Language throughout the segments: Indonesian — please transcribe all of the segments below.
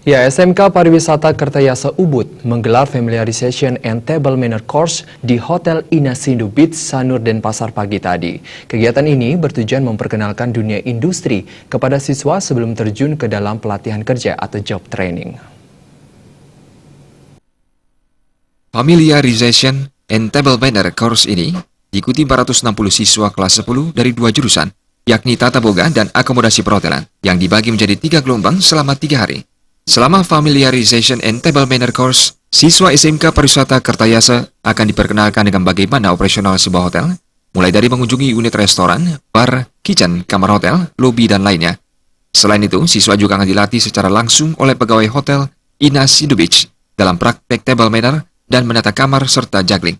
Ya, SMK Pariwisata Kertayasa Ubud menggelar Familiarization and Table Manner Course di Hotel Inasindu Beach, Sanur, Denpasar pagi tadi. Kegiatan ini bertujuan memperkenalkan dunia industri kepada siswa sebelum terjun ke dalam pelatihan kerja atau job training. Familiarization and Table Manner Course ini diikuti 460 siswa kelas 10 dari 2 jurusan, yakni Tata Boga dan Akomodasi Perhotelan, yang dibagi menjadi 3 gelombang selama 3 hari. Selama Familiarization and Table Manner Course, siswa SMK Pariwisata Kertayasa akan diperkenalkan dengan bagaimana operasional sebuah hotel, mulai dari mengunjungi unit restoran, bar, kitchen, kamar hotel, lobi, dan lainnya. Selain itu, siswa juga akan dilatih secara langsung oleh pegawai hotel Inasindu Beach dalam praktek table manner dan menata kamar serta juggling.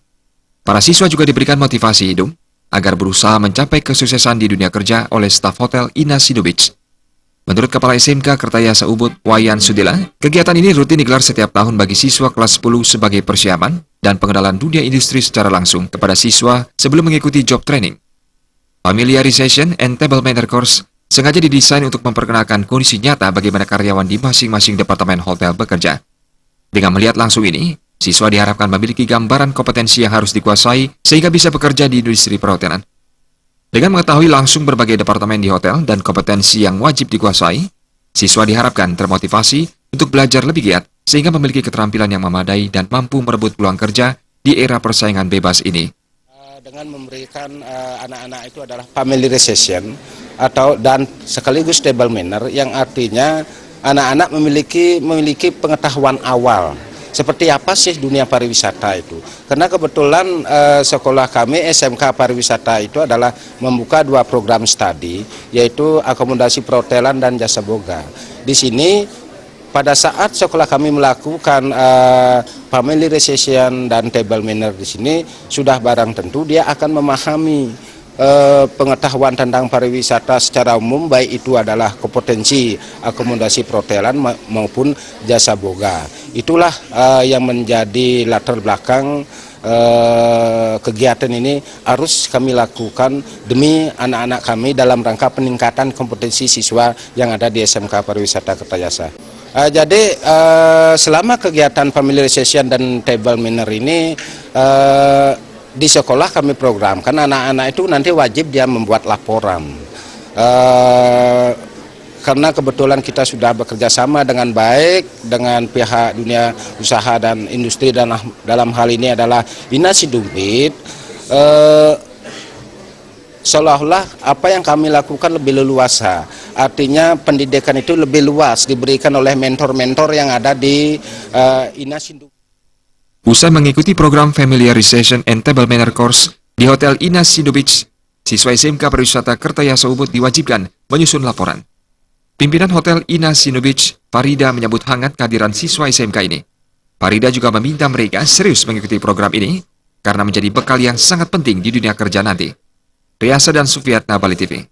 Para siswa juga diberikan motivasi hidup agar berusaha mencapai kesuksesan di dunia kerja oleh staf hotel Inasindu Beach. Menurut Kepala SMK Kertayasa Ubud, Wayan Sudila, kegiatan ini rutin digelar setiap tahun bagi siswa kelas 10 sebagai persiapan dan pengenalan dunia industri secara langsung kepada siswa sebelum mengikuti job training. Familiarization and Table Manner Course sengaja didesain untuk memperkenalkan kondisi nyata bagaimana karyawan di masing-masing departemen hotel bekerja. Dengan melihat langsung ini, siswa diharapkan memiliki gambaran kompetensi yang harus dikuasai sehingga bisa bekerja di industri perhotelan. Dengan mengetahui langsung berbagai departemen di hotel dan kompetensi yang wajib dikuasai, siswa diharapkan termotivasi untuk belajar lebih giat sehingga memiliki keterampilan yang memadai dan mampu merebut peluang kerja di era persaingan bebas ini. Dengan memberikan anak-anak itu adalah familiarization dan sekaligus table manner, yang artinya anak-anak memiliki pengetahuan awal. Seperti apa sih dunia pariwisata itu? Karena kebetulan sekolah kami SMK Pariwisata itu adalah membuka 2 program studi, yaitu akomodasi perhotelan dan jasa boga. Di sini pada saat sekolah kami melakukan familiarization dan table manner di sini, sudah barang tentu dia akan memahami pengetahuan tentang pariwisata secara umum, baik itu adalah kompetensi akomodasi perhotelan maupun jasa boga. Itulah yang menjadi latar belakang kegiatan ini harus kami lakukan demi anak-anak kami dalam rangka peningkatan kompetensi siswa yang ada di SMK Pariwisata Kertayasa. Jadi selama kegiatan familiarization dan table manner ini di sekolah kami programkan anak-anak itu nanti wajib dia membuat laporan. Karena kebetulan kita sudah bekerja sama dengan baik dengan pihak dunia usaha dan industri, dan dalam hal ini adalah Inasindu Beach, seolah-olah apa yang kami lakukan lebih leluasa. Artinya pendidikan itu lebih luas diberikan oleh mentor-mentor yang ada di Inasindu. Usai mengikuti program Familiarization and Table Manner Course di Hotel Inasindu Beach, siswa SMK Pariwisata Kertayasa Ubud diwajibkan menyusun laporan. Pimpinan Hotel Inasindu Beach, Farida, menyambut hangat kehadiran siswa SMK ini. Farida juga meminta mereka serius mengikuti program ini karena menjadi bekal yang sangat penting di dunia kerja nanti. Riasa dan Sufiatna, Bali TV.